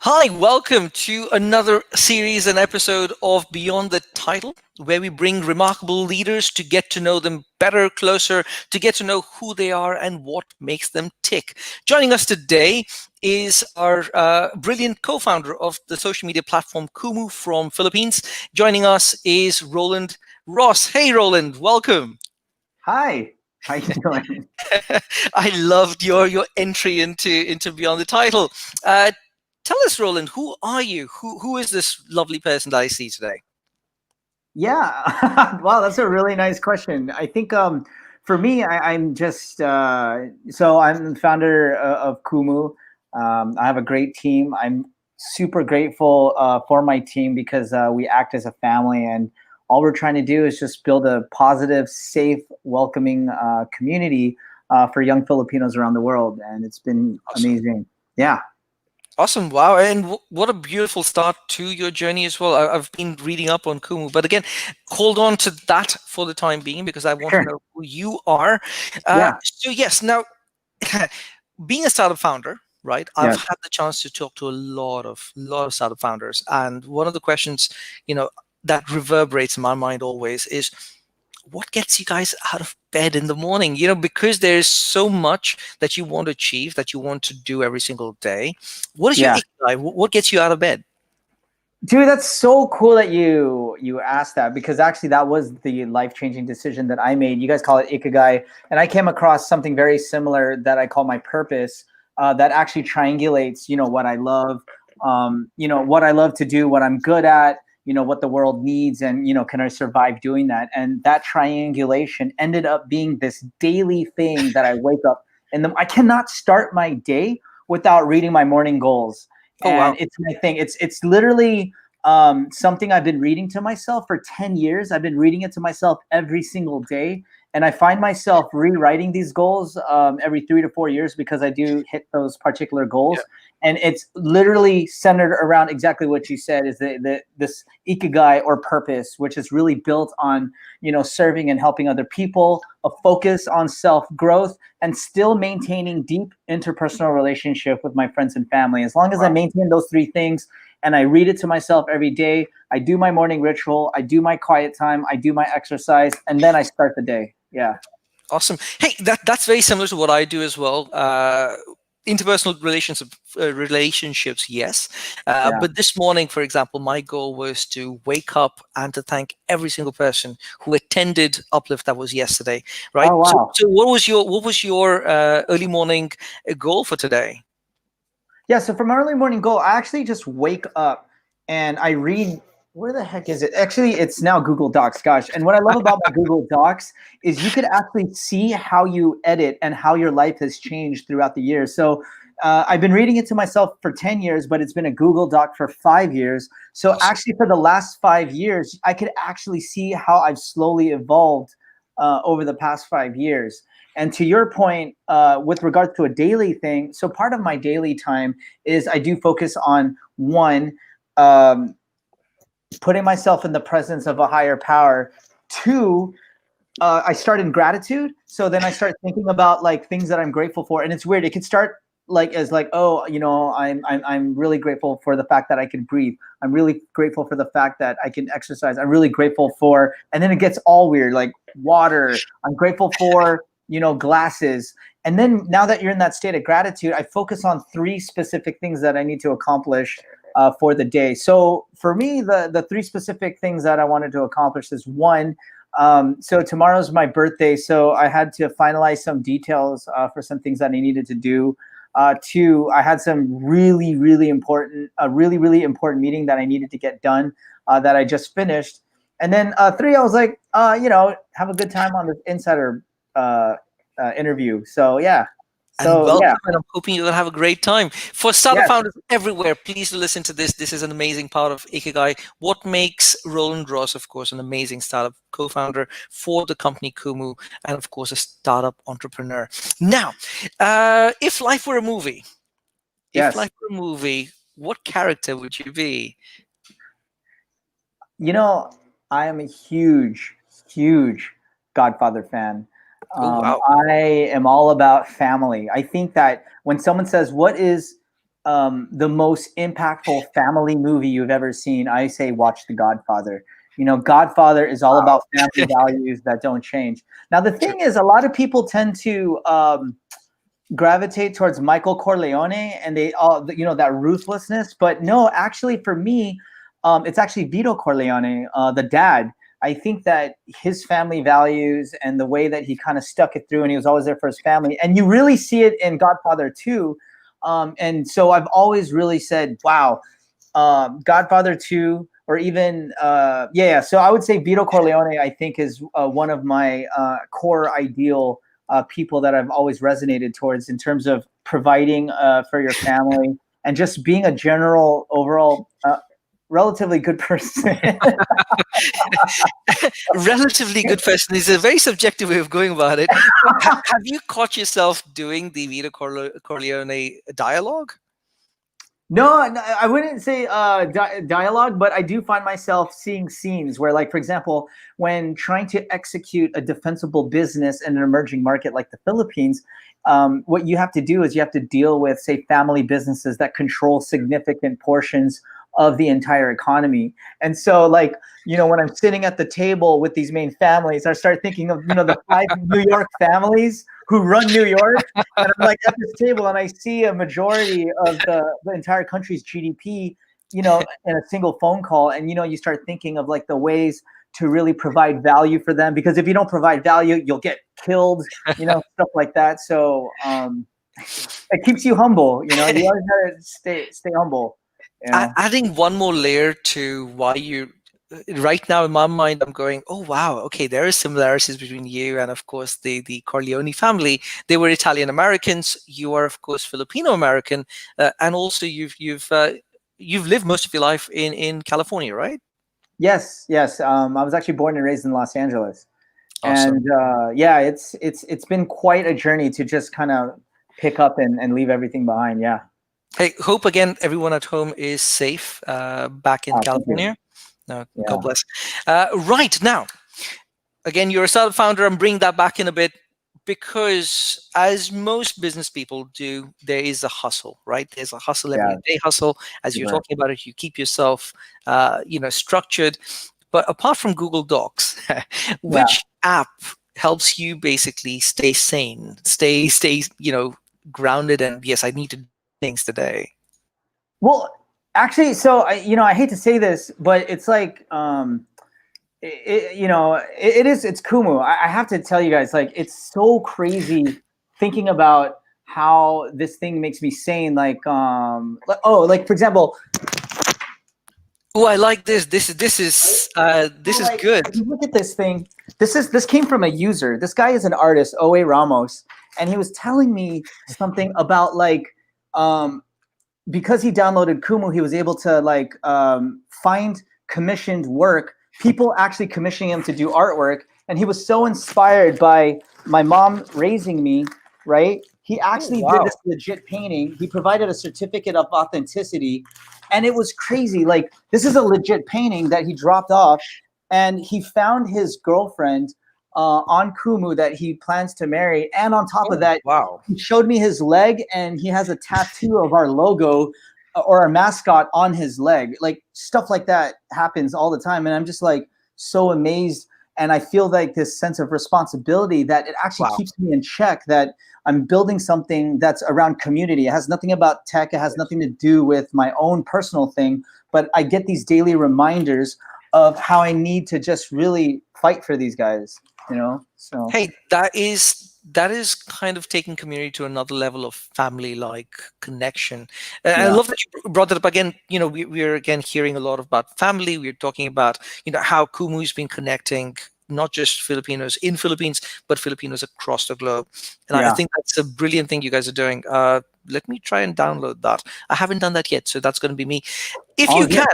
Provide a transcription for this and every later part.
Hi, welcome to another series and episode of Beyond the Title, where we bring remarkable leaders to get to know them better, closer, to get to know who they are and what makes them tick. Joining us today is our brilliant co-founder of the social media platform Kumu from Philippines. Joining us is Roland Ros. Hey, Roland, welcome. Hi, how you doing? I loved your entry into Beyond the Title. Uh, Tell us, Roland, who are you? Who is this lovely person that I see today? Yeah, wow, that's a really nice question. I think for me, I'm just I'm the founder of Kumu. I have a great team. I'm super grateful for my team because we act as a family, and all we're trying to do is just build a positive, safe, welcoming community for young Filipinos around the world, and it's been Awesome. amazing. Yeah. Awesome. Wow. And what a beautiful start to your journey as well. I've been reading up on Kumu, but again, hold on to that for the time being because I want to Sure. know who you are. Yeah. So, yes, now being a startup founder, right? I've Yeah. had the chance to talk to a lot of startup founders, and one of the questions, you know, that reverberates in my mind always is, what gets you guys out of bed in the morning? You know, because there's so much that you want to achieve, that you want to do every single day. What is your Yeah. Ikigai? What gets you out of bed? Dude, that's so cool that you asked that because actually that was the life-changing decision that I made. You guys call it Ikigai, and I came across something very similar that I call my purpose, that actually triangulates, what I love, what I love to do, what I'm good at, what the world needs, and can I survive doing that? And that triangulation ended up being this daily thing that I wake up and I cannot start my day without reading my morning goals, Oh, wow. and it's my thing. It's literally something I've been reading to myself for 10 years. I've been reading it to myself every single day. And I find myself rewriting these goals every 3 to 4 years because I do hit those particular Yeah. goals. And it's literally centered around exactly what you said, is this ikigai or purpose, which is really built on, serving and helping other people, a focus on self-growth, and still maintaining deep interpersonal relationship with my friends and family. As long as I Wow. maintain those three things, and I read it to myself every day. I do my morning ritual, I do my quiet time, I do my exercise, and then I start the day. Yeah. Awesome. Hey, that's very similar to what I do as well. Interpersonal relationships, yes. Yeah. But this morning, for example, my goal was to wake up and to thank every single person who attended Uplift that was yesterday, right? Oh, So, wow. so what was your early morning goal for today? Yeah. So for my early morning goal, I actually just wake up and I read. Where the heck is it? Actually, it's now Google Docs. Gosh. And what I love about my Google Docs is you could actually see how you edit and how your life has changed throughout the years. So I've been reading it to myself for 10 years, but it's been a Google Doc for 5 years. So Awesome. actually, for the last 5 years, I could actually see how I've slowly evolved over the past 5 years. And to your point, with regards to a daily thing, so part of my daily time is I do focus on one, um, putting myself in the presence of a higher power. Two, I start in gratitude. So then I start thinking about like things that I'm grateful for, and it's weird. It could start like as like, oh, I'm really grateful for the fact that I can breathe. I'm really grateful for the fact that I can exercise. I'm really grateful for, and then it gets all weird, like water. I'm grateful for glasses. And then now that you're in that state of gratitude, I focus on three specific things that I need to accomplish for the day. So for me, the three specific things that I wanted to accomplish is one, so tomorrow's my birthday, so I had to finalize some details for some things that I needed to do. Two, I had some really important meeting that I needed to get done that I just finished. And then three, I was like, have a good time on this insider interview. So yeah, And so yeah, welcome, and I'm hoping you're going to have a great time. For startup yes, founders everywhere, please listen to this. This is an amazing part of Ikigai. What makes Roland Ross, of course, an amazing startup co-founder for the company Kumu, and of course, a startup entrepreneur. Now, if life were a movie, if yes. life were a movie, what character would you be? You know, I am a huge Godfather fan. Oh, wow. I am all about family. I think that when someone says, "What is the most impactful family movie you've ever seen, I say watch The Godfather. You know, Godfather is all about family values that don't change. Now, the True. thing is, a lot of people tend to gravitate towards Michael Corleone, and they all, you know, that ruthlessness. But no, actually, for me, it's actually Vito Corleone, the dad. I think that his family values and the way that he kind of stuck it through, and he was always there for his family, and you really see it in Godfather 2. And so I've always really said, wow, Godfather 2, or even, yeah. So I would say Vito Corleone, I think, is one of my core ideal people that I've always resonated towards in terms of providing for your family and just being a general, overall, relatively good person. Relatively good person is a very subjective way of going about it. Have you caught yourself doing the Vito Corleone dialogue? No, no, I wouldn't say dialogue, but I do find myself seeing scenes where, like, for example, when trying to execute a defensible business in an emerging market like the Philippines, what you have to do is you have to deal with, say, family businesses that control significant portions of the entire economy. And so, like, you know, when I'm sitting at the table with these main families, I start thinking of, you know, the 5 New York families who run New York. And I'm like at this table and I see a majority of the entire country's GDP, you know, in a single phone call. And, you know, you start thinking of like the ways to really provide value for them, because if you don't provide value, you'll get killed, you know, stuff like that. So it keeps you humble, you know, you always gotta stay humble. Yeah. Adding one more layer to why you right now in my mind I'm going, oh wow, okay, there are similarities between you and of course the Corleone family. They were Italian Americans, you are of course Filipino American, and also you've lived most of your life in California, right? Yes, yes. I was actually born and raised in Los Angeles. Awesome. And yeah, it's been quite a journey to just kind of pick up and leave everything behind. Yeah. Hey, hope again everyone at home is safe back in Thank you. California. No, God Yeah. bless. Right now, again, you're a startup founder. I'm bringing that back in a bit because, as most business people do, there is a hustle, right? There's a hustle, Yeah. everyday hustle. As you're Sure. talking about it, you keep yourself, structured. But apart from Google Docs, Yeah. which app helps you basically stay sane, stay, grounded? And yes, I need to do things today. Well, actually, so I hate to say this, but it's like, it's Kumu. I have to tell you guys, like, it's so crazy thinking about how this thing makes me sane. Like for example, Oh, I like this. This is like, good. if you look at this thing, this came from a user. This guy is an artist, Oe Ramos, and he was telling me something about like, because he downloaded Kumu, he was able to like find commissioned work, people actually commissioning him to do artwork, and he was so inspired by my mom raising me, right? He Oh, actually did wow. this legit painting. He provided a certificate of authenticity, and it was crazy. Like, this is a legit painting that he dropped off, and he found his girlfriend on Kumu that he plans to marry. And on top of Oh, that, wow. he showed me his leg, and he has a tattoo of our logo or our mascot on his leg. Like, stuff like that happens all the time, and I'm just like so amazed. And I feel like this sense of responsibility that it actually Wow. keeps me in check, that I'm building something that's around community. It has nothing about tech. It has Yes. nothing to do with my own personal thing, but I get these daily reminders of how I need to just really fight for these guys, you know? So Hey, that is kind of taking community to another level of family-like connection. And I yeah, love that you brought it up again. We're again hearing a lot about family. We're talking about how Kumu's been connecting not just Filipinos in Philippines, but Filipinos across the globe. And I yeah. think that's a brilliant thing you guys are doing. Let me try and download that. I haven't done that yet, so that's going to be me. If All you good. can,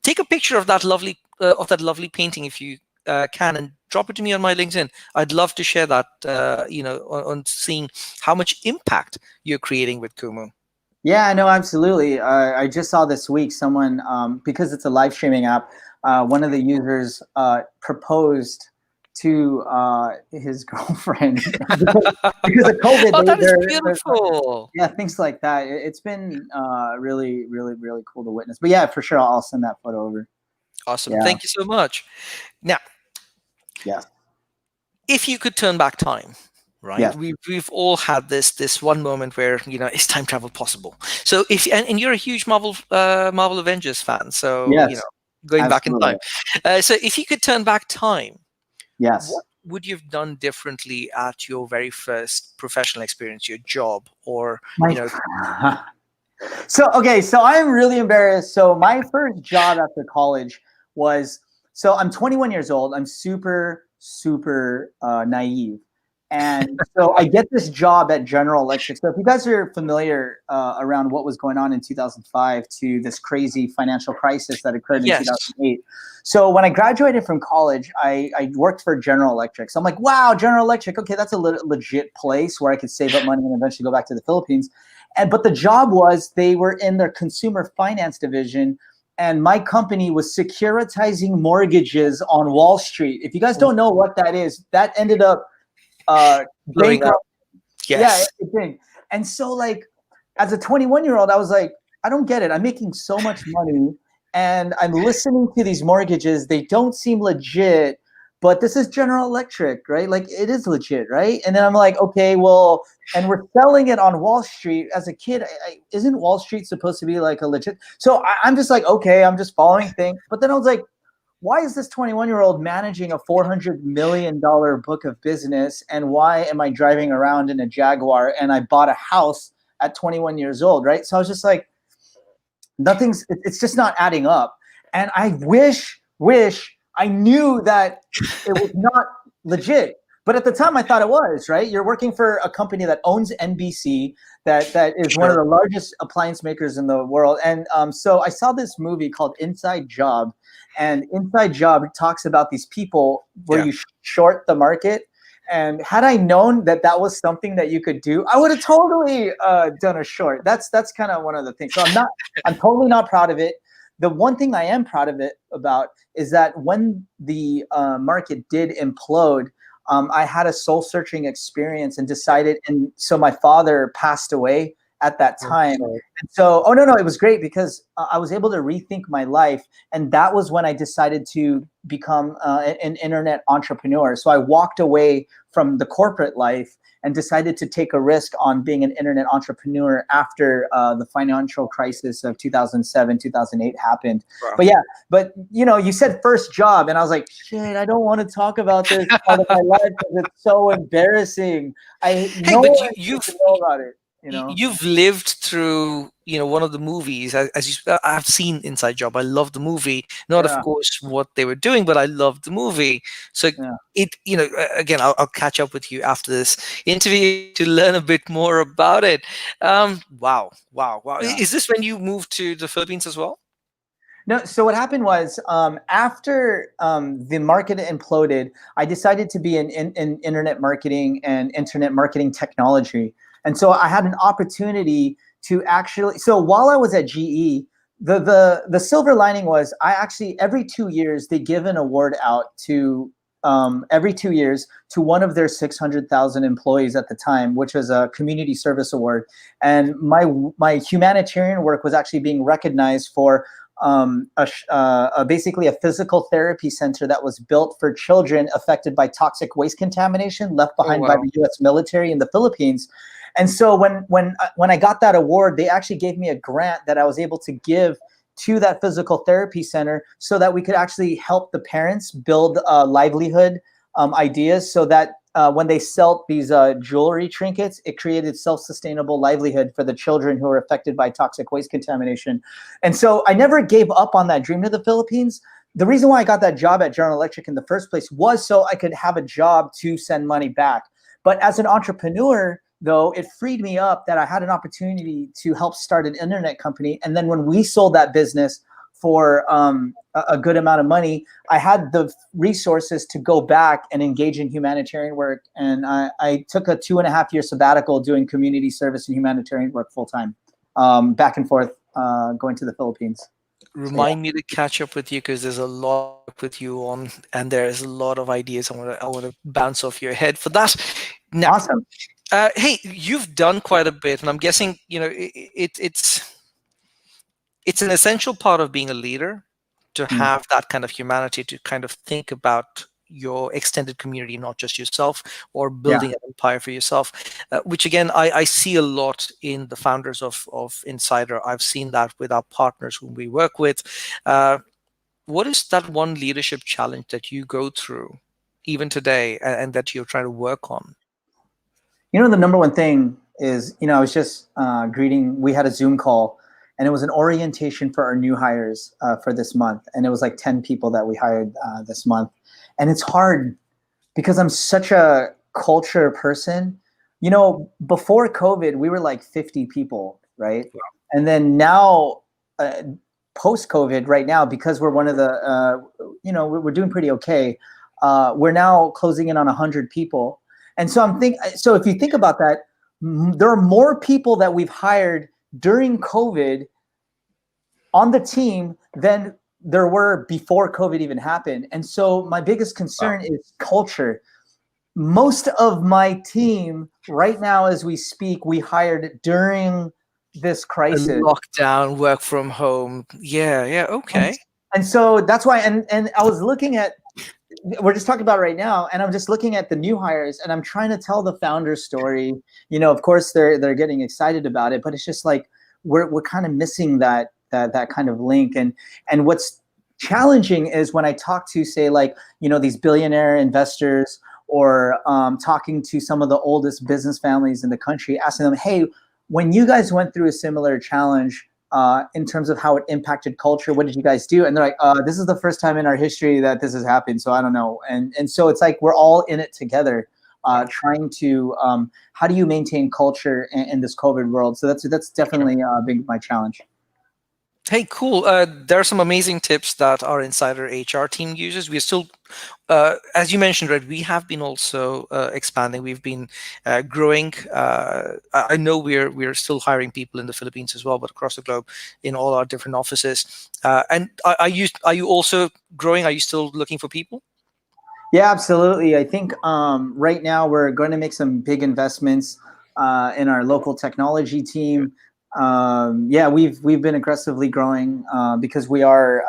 take a picture of that lovely painting if you can, and drop it to me on my LinkedIn. I'd love to share that. On seeing how much impact you're creating with Kumu. Yeah, no, absolutely. I just saw this week someone, because it's a live streaming app, one of the users proposed to his girlfriend because of COVID. Oh, that is They're beautiful. yeah, things like that. It's been really, really, really cool to witness. But yeah, for sure, I'll send that photo over. Awesome. Yeah. Thank you so much. Now, Yes. if you could turn back time, right? Yes. We've all had this one moment where, is time travel possible? So if and you're a huge Marvel Avengers fan, so Yes. going back in Absolutely. time. So if you could turn back time, Yes. what would you have done differently at your very first professional experience, your job, or My So okay, so I'm really embarrassed. So my first job after college was so I'm 21 years old. I'm super super naive, and so I get this job at General Electric. So if you guys are familiar around what was going on in 2005 to this crazy financial crisis that occurred in yes, 2008. So when I graduated from college, I worked for General Electric. So I'm like, wow, General Electric. Okay, that's a legit place where I could save up money and eventually go back to the Philippines. But the job was they were in their consumer finance division, and my company was securitizing mortgages on Wall Street. If you guys don't know what that is, that ended up blowing up. bankrupt. Yeah, Yes, it did. And so, like, as a 21-year-old, I was like, I don't get it. I'm making so much money, and I'm listening to these mortgages. They don't seem legit, but this is General Electric, right? Like, it is legit, right? And then I'm like, okay, well, and we're selling it on Wall Street. As a kid, isn't Wall Street supposed to be like a legit? So I'm just like, okay, I'm just following things. But then I was like, why is this 21-year-old managing a $400 million book of business? And why am I driving around in a Jaguar and I bought a house at 21 years old, right? So I was just like, it's just not adding up. And I wish I knew that it was not legit. But at the time I thought it was, right? You're working for a company that owns NBC, that is one of sure. the largest appliance makers in the world. And so I saw this movie called Inside Job. And Inside Job talks about these people where Yeah. you short the market. And had I known that that was something that you could do, I would have totally done a short. That's kind of one of the things. So I'm totally not proud of it. The one thing I am proud of it about is that when the market did implode, I had a soul searching experience and decided. And so my father passed away at that Oh, time. sorry. And so, oh no, it was great because I was able to rethink my life. And that was when I decided to become an internet entrepreneur. So I walked away from the corporate life and decided to take a risk on being an internet entrepreneur after the financial crisis of 2007, 2008 happened. Wow. But yeah, but you said first job, and I was like, shit, I don't want to talk about this part of my life because it's so embarrassing. Hey, No but one needs to know about it. you've lived through one of the movies, as I've seen Inside Job. I love the movie, not of Yeah, course what they were doing, but I loved the movie. So yeah, again, I'll catch up with you after this interview to learn a bit more about it. Wow. yeah. Is this when you moved to the Philippines as well? No, so what happened was after the market imploded, I decided to be in internet marketing and internet marketing technology. And so I had an opportunity to actually. So while I was at GE, the silver lining was I actually every 2 years they give an award out to every 2 years to one of their 600,000 employees at the time, which was a community service award. And my humanitarian work was actually being recognized for basically a physical therapy center that was built for children affected by toxic waste contamination left Oh behind by wow. the U.S. military in the Philippines. And so when I got that award, they actually gave me a grant that I was able to give to that physical therapy center so that we could actually help the parents build livelihood ideas so that when they sell these jewelry trinkets, it created self-sustainable livelihood for the children who are affected by toxic waste contamination. And so I never gave up on that dream to the Philippines. The reason why I got that job at General Electric in the first place was so I could have a job to send money back. But as an entrepreneur, though, it freed me up that I had an opportunity to help start an internet company. And then when we sold that business for a good amount of money, I had the resources to go back and engage in humanitarian work. And I took a 2.5-year sabbatical doing community service and humanitarian work full time, back and forth, going to the Philippines. So yeah, Remind me to catch up with you because there's a lot to work with you on, and there's a lot of ideas I want to bounce off your head for that. Now, awesome. hey, you've done quite a bit, and I'm guessing it's an essential part of being a leader to Mm, have that kind of humanity to kind of think about your extended community, not just yourself, or yeah. building an empire for yourself. Which again, I see a lot in the founders of Insider. I've seen that with our partners whom we work with. Uh, what is that one leadership challenge that you go through even today, and that you're trying to work on? The number one thing is, I was just greeting. We had a Zoom call, and it was an orientation for our new hires for this month, and it was like 10 people that we hired this month, and it's hard because I'm such a culture person. Before COVID, we were like 50 people, right? And then now, uh, post COVID, right now, because we're one of the, we're doing pretty okay. We're now closing in on 100 people, and so if you think about that, there are more people that we've hired during COVID on the team than there were before COVID even happened. And so my biggest Wow. concern is culture. Most of my team right now, as we speak, we hired during this A crisis. lockdown, work from home. Yeah, yeah, And, okay. and so that's why, and I was looking at, we're just talking about right now, and I'm just looking at the new hires, and I'm trying to tell the founder story. Of course they're getting excited about it, but it's just like we're kind of missing that kind of link. And what's challenging is when I talk to, say, like, these billionaire investors, or talking to some of the oldest business families in the country, asking them, hey, when you guys went through a similar challenge, in terms of how it impacted culture, what did you guys do? And they're like, this is the first time in our history that this has happened, so I don't know. And so it's like we're all in it together, Wow. trying to, how do you maintain culture in this COVID world? So that's Sure. definitely big my challenge. Hey, cool. There are some amazing tips that our Insider HR team uses. We're still, as you mentioned, right, we have been also expanding. We've been growing. I know we're still hiring people in the Philippines as well, but across the globe in all our different offices. And are you also growing? Are you still looking for people? Yeah, absolutely. I think right now we're going to make some big investments in our local technology team. Yeah, we've been aggressively growing because we are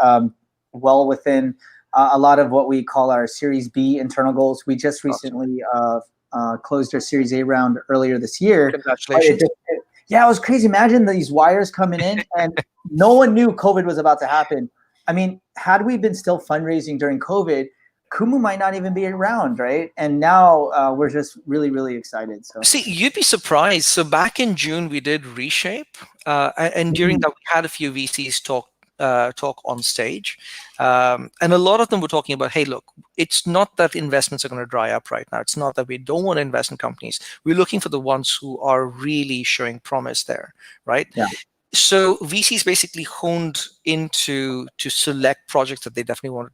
well within a lot of what we call our Series B internal goals. We just Awesome. recently closed our Series A round earlier this year. But Congratulations. yeah, it was crazy. Imagine these wires coming in, and no one knew COVID was about to happen. I mean, had we been still fundraising during COVID, Kumu might not even be around, right? And now we're just really, really excited. So, See, you'd be surprised. So back in June, we did Reshape, and during Mhm. that, we had a few VCs talk on stage, and a lot of them were talking about, hey, look, it's not that investments are going to dry up right now. It's not that we don't want to invest in companies. We're looking for the ones who are really showing promise there, right? Yeah. So VCs basically honed into to select projects that they definitely want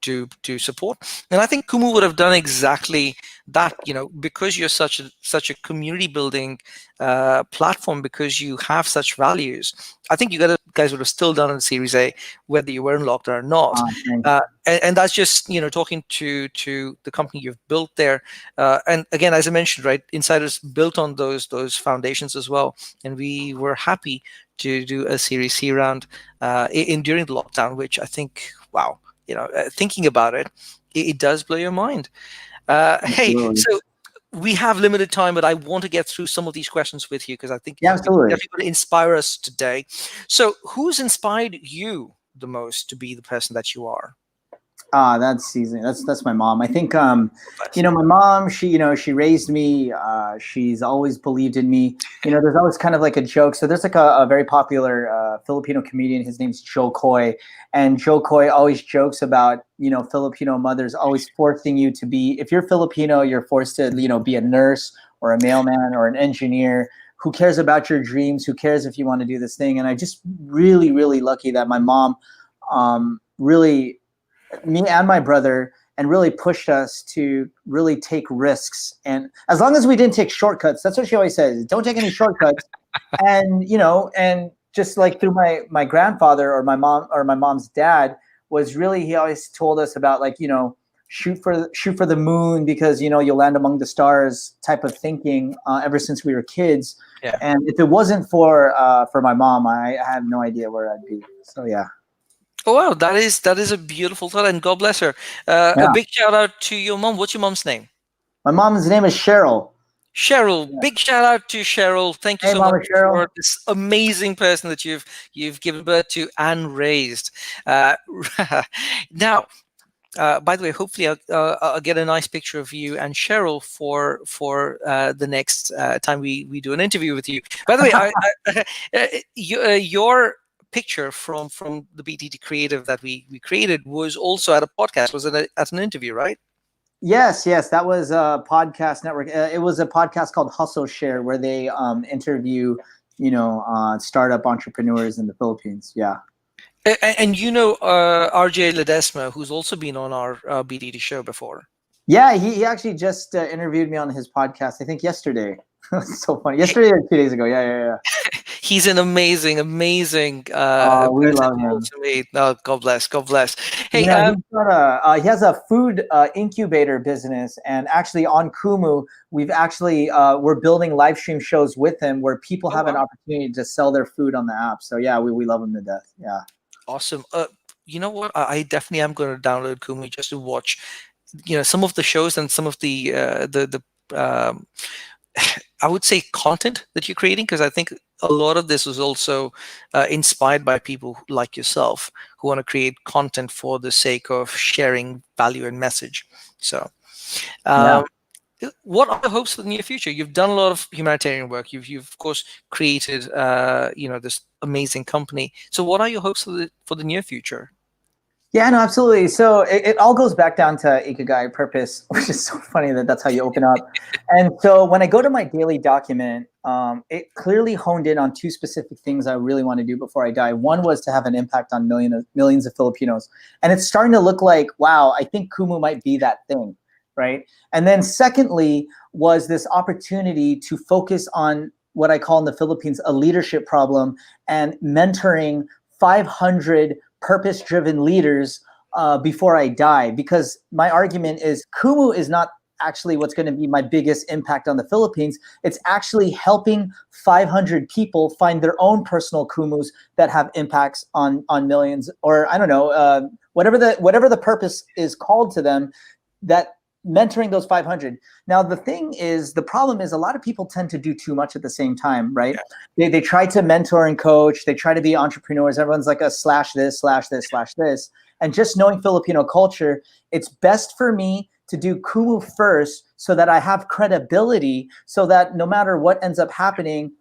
to support. And I think Kumu would have done exactly that, because you're such a community building platform, because you have such values. I think you guys would have still done it in Series A, whether you were in lockdown or not. Thanks. And that's just talking to the company you've built there. And again, as I mentioned, right, Insiders built on those foundations as well, and we were happy to do a Series C round in during the lockdown, which I think, wow, thinking about it, it does blow your mind. Hey, Absolutely. so we have limited time, but I want to get through some of these questions with you because I think Yeah, you're absolutely. definitely going to inspire us today. So, who's inspired you the most to be the person that you are? That's season. That's my mom. I think Bless. my mom, she raised me. She's always believed in me. There's always kind of like a joke. So there's like a very popular Filipino comedian. His name's Joe Coy, and Joe Coy always jokes about Filipino mothers always forcing you to be. If you're Filipino, you're forced to be a nurse or a mailman or an engineer. Who cares about your dreams? Who cares if you want to do this thing? And I just really, really lucky that my mom really, me and my brother, and really pushed us to really take risks. And as long as we didn't take shortcuts, that's what she always says, don't take any shortcuts. And just like through my grandfather or my mom or my mom's dad was really, he always told us about like, shoot for the moon because you'll land among the stars type of thinking ever since we were kids. Yeah. And if it wasn't for my mom, I have no idea where I'd be. So yeah. Oh wow, that is a beautiful thought, and God bless her. A Yeah. big shout out to your mom. What's your mom's name? My mom's name is Cheryl. Cheryl. Yeah. Big shout out to Cheryl. Thank you Hey, so much Mama Cheryl. for this amazing person that you've given birth to and raised. Uh, now, by the way, hopefully I'll get a nice picture of you and Cheryl for the next time we do an interview with you. By the way, your picture from the BTT Creative that we created was also at a podcast. Was it at an interview, right? Yes, that was a podcast network. It was a podcast called Hustle Share where they interview, startup entrepreneurs in the Philippines. Yeah. And RJ Ledesma, who's also been on our BTT show before. Yeah, he actually just interviewed me on his podcast, I think yesterday. It's so funny. Yesterday or 2 days ago. Yeah. He's an amazing We person love to him. also meet. Oh, God bless. God bless. Hey, Yeah, he has a food incubator business, and actually on Kumu, we've actually we're building live stream shows with him where people have an wow. opportunity to sell their food on the app. So yeah, we love him to death. Yeah. Awesome. You know what? I definitely am going to download Kumu just to watch, some of the shows and some of the I would say content that you're creating, because I think a lot of this was also inspired by people like yourself who want to create content for the sake of sharing value and message. So, Yeah. um, what are the hopes for the near future? You've done a lot of humanitarian work. You've of course created this amazing company. So, what are your hopes for the near future? Yeah, no, absolutely. So it all goes back down to Ikigai, purpose, which is so funny that that's how you open up. And so when I go to my daily document, it clearly honed in on two specific things I really want to do before I die. One was to have an impact on millions of Filipinos. And it's starting to look like, wow, I think Kumu might be that thing, right? And then secondly was this opportunity to focus on what I call in the Philippines a leadership problem and mentoring 500 purpose-driven leaders before I die, because my argument is Kumu is not actually what's going to be my biggest impact on the Philippines. It's actually helping 500 people find their own personal Kumus that have impacts on millions, or I don't know, whatever the purpose is called to them, that mentoring those 500. Now, the problem is a lot of people tend to do too much at the same time, right? Yeah. They try to mentor and coach. They try to be entrepreneurs. Everyone's like a slash this, slash this, slash this. And just knowing Filipino culture, it's best for me to do Kumu first so that I have credibility, so that no matter what ends up happening,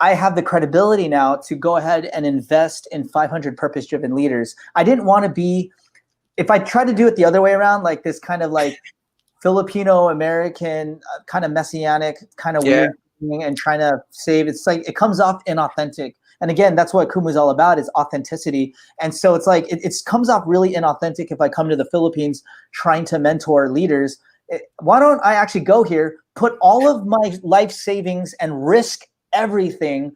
I have the credibility now to go ahead and invest in 500 purpose-driven leaders. I didn't want to be, if I try to do it the other way around, like this kind of like Filipino American kind of messianic kind of weird thing and trying to save, it's like it comes off inauthentic. And again, that's what Kumu is all about, is authenticity. And so it's like it comes off really inauthentic if I come to the Philippines trying to mentor leaders. Why don't I actually go here, put all of my life savings and risk everything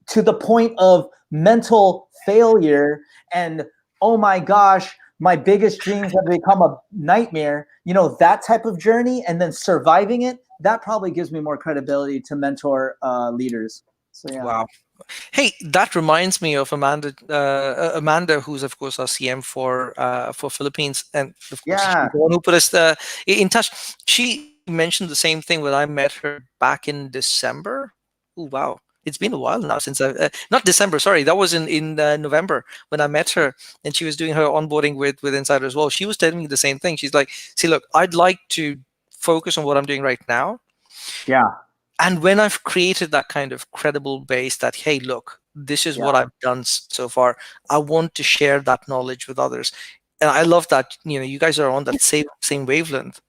to the point of mental failure and, oh my gosh, my biggest dreams have become a nightmare, that type of journey, and then surviving it, that probably gives me more credibility to mentor leaders. So yeah. Wow. Hey, that reminds me of Amanda, who's of course our CM for Philippines, and of course she's the one who put us in touch. She mentioned the same thing when I met her back in December. Oh wow, it's been a while now since I not December, sorry, that was in November when I met her, and she was doing her onboarding with Insider as well. She was telling me the same thing. She's like, see, look, I'd like to focus on what I'm doing right now. Yeah. And when I've created that kind of credible base that, hey, look, this is what I've done so far, I want to share that knowledge with others. And I love that, you guys are on that same wavelength.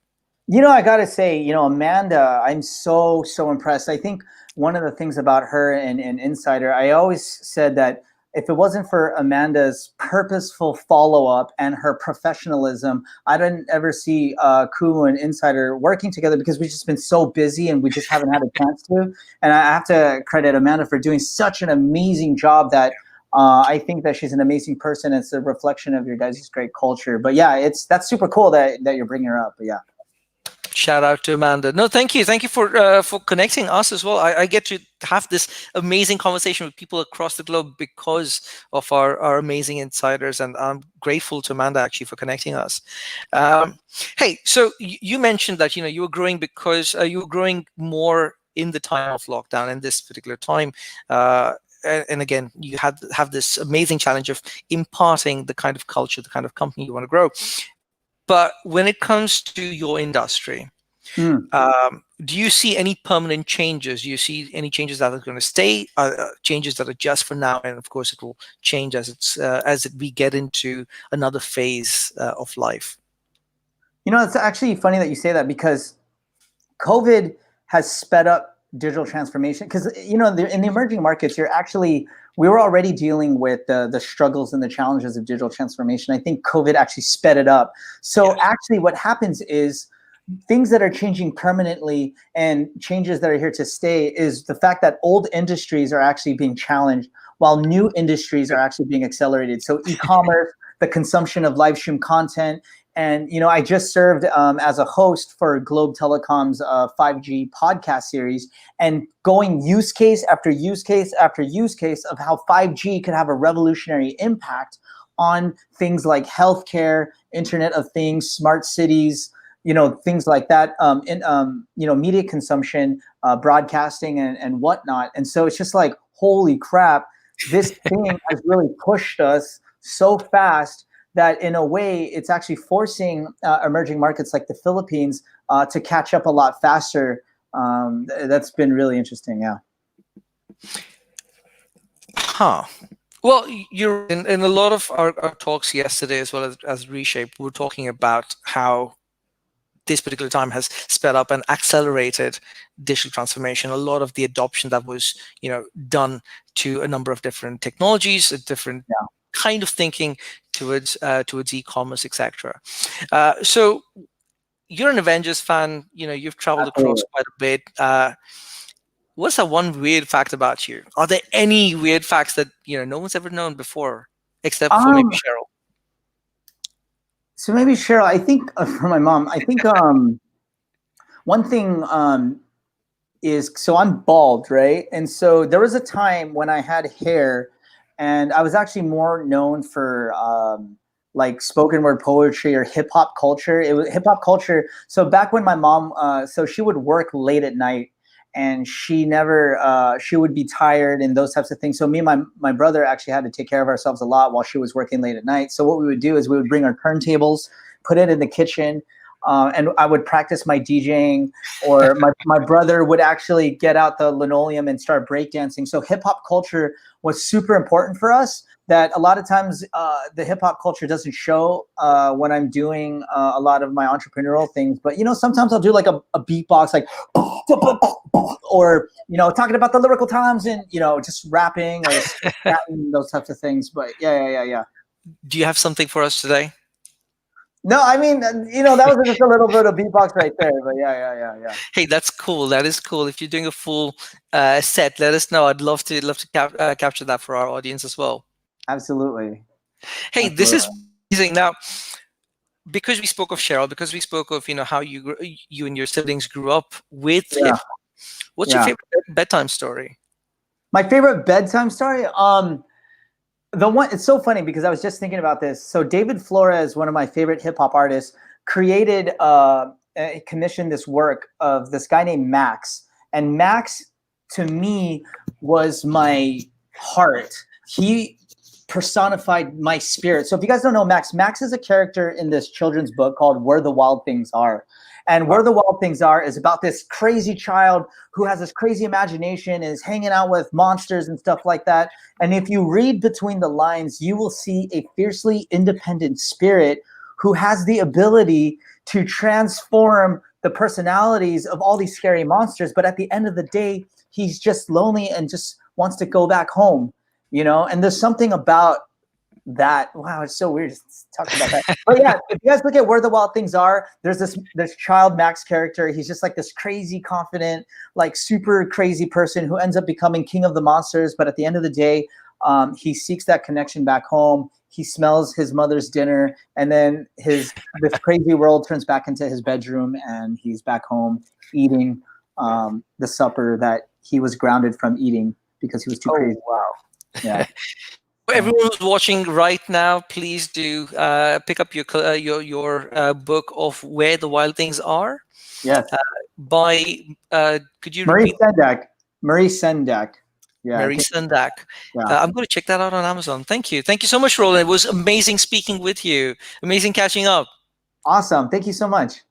I got to say, Amanda, I'm so impressed. I think one of the things about her and Insider, I always said that if it wasn't for Amanda's purposeful follow-up and her professionalism, I didn't ever see Kumu and Insider working together because we've just been so busy and we just haven't had a chance to. And I have to credit Amanda for doing such an amazing job that I think that she's an amazing person. It's a reflection of your guys' great culture. But yeah, that's super cool that you're bringing her up. But yeah. Shout out to Amanda. No, thank you for connecting us as well. I get to have this amazing conversation with people across the globe because of our amazing insiders, and I'm grateful to Amanda actually for connecting us. Hey, so you mentioned that you were growing because you were growing more in the time of lockdown in this particular time. And again, you have this amazing challenge of imparting the kind of culture, the kind of company you want to grow. But when it comes to your industry, do you see any permanent changes? Do you see any changes that are going to stay? Changes that are just for now, and of course, it will change as we get into another phase of life. It's actually funny that you say that because COVID has sped up digital transformation. Because in the emerging markets, we were already dealing with the struggles and the challenges of digital transformation. I think COVID actually sped it up. So actually what happens is things that are changing permanently and changes that are here to stay is the fact that old industries are actually being challenged while new industries are actually being accelerated. So e-commerce, the consumption of live stream content. And, I just served as a host for Globe Telecom's 5G podcast series, and going use case after use case after use case of how 5G could have a revolutionary impact on things like healthcare, Internet of Things, smart cities, things like that, media consumption, broadcasting and whatnot. And so it's just like, holy crap, this thing has really pushed us so fast that in a way it's actually forcing emerging markets like the Philippines to catch up a lot faster. That's been really interesting. Yeah. Well, you're in a lot of our talks yesterday, as well as Reshape, we're talking about how this particular time has sped up and accelerated digital transformation. A lot of the adoption that was, done to a number of different technologies, a different kind of thinking towards e-commerce, etc. So you're an Avengers fan. You've traveled across quite a bit. What's that one weird fact about you? Are there any weird facts that no one's ever known before, except for maybe Cheryl? So maybe Cheryl, I think for my mom, I think one thing is, so I'm bald, right? And so there was a time when I had hair, and I was actually more known for like spoken word poetry or hip hop culture. It was hip hop culture. So back when my mom, so she would work late at night, and she would be tired and those types of things. So me and my brother actually had to take care of ourselves a lot while she was working late at night. So what we would do is we would bring our turntables, put it in the kitchen, and I would practice my DJing, or my brother would actually get out the linoleum and start breakdancing. So hip hop culture was super important for us, that a lot of times the hip hop culture doesn't show when I'm doing a lot of my entrepreneurial things. But, sometimes I'll do like a beatbox, like, or, talking about the lyrical times and, just rapping or those types of things. But yeah. Do you have something for us today? No, I mean, that was just a little bit of beatbox right there, but yeah. Hey, that's cool. That is cool. If you're doing a full set, let us know. I'd love to capture that for our audience as well. Absolutely. Hey, this is amazing. Now, because we spoke of Cheryl, because we spoke of how you and your siblings grew up with hip. What's your favorite bedtime story? My favorite bedtime story? The one, it's so funny because I was just thinking about this. So David Flores, one of my favorite hip hop artists, commissioned this work of this guy named Max. And Max, to me, was my heart. He personified my spirit. So if you guys don't know Max is a character in this children's book called Where the Wild Things Are. And Where the Wild Things Are is about this crazy child who has this crazy imagination and is hanging out with monsters and stuff like that. And if you read between the lines, you will see a fiercely independent spirit who has the ability to transform the personalities of all these scary monsters. But at the end of the day, he's just lonely and just wants to go back home. And there's something about that. Wow, it's so weird just talking about that. But yeah, if you guys look at Where the Wild Things Are, there's this child Max character. He's just like this crazy, confident, like super crazy person who ends up becoming king of the monsters. But at the end of the day, he seeks that connection back home. He smells his mother's dinner, and then this crazy world turns back into his bedroom, and he's back home eating the supper that he was grounded from eating because he was too crazy. Wow. Yeah. Everyone who's watching right now, please do pick up your book of Where the Wild Things Are. Yes. By could you Marie repeat? Sendak. Marie Sendak. Yeah. Marie Sendak. Yeah. I'm going to check that out on Amazon. Thank you. Thank you so much, Roland. It was amazing speaking with you. Amazing catching up. Awesome. Thank you so much.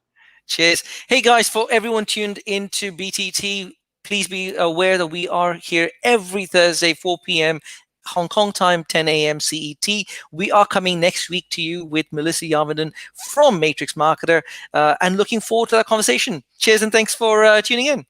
Cheers. Hey guys, for everyone tuned into BTT, please be aware that we are here every Thursday, 4 p.m. Hong Kong time, 10 a.m. CET. We are coming next week to you with Melissa Yarmenden from Matrix Marketer, and looking forward to that conversation. Cheers and thanks for tuning in.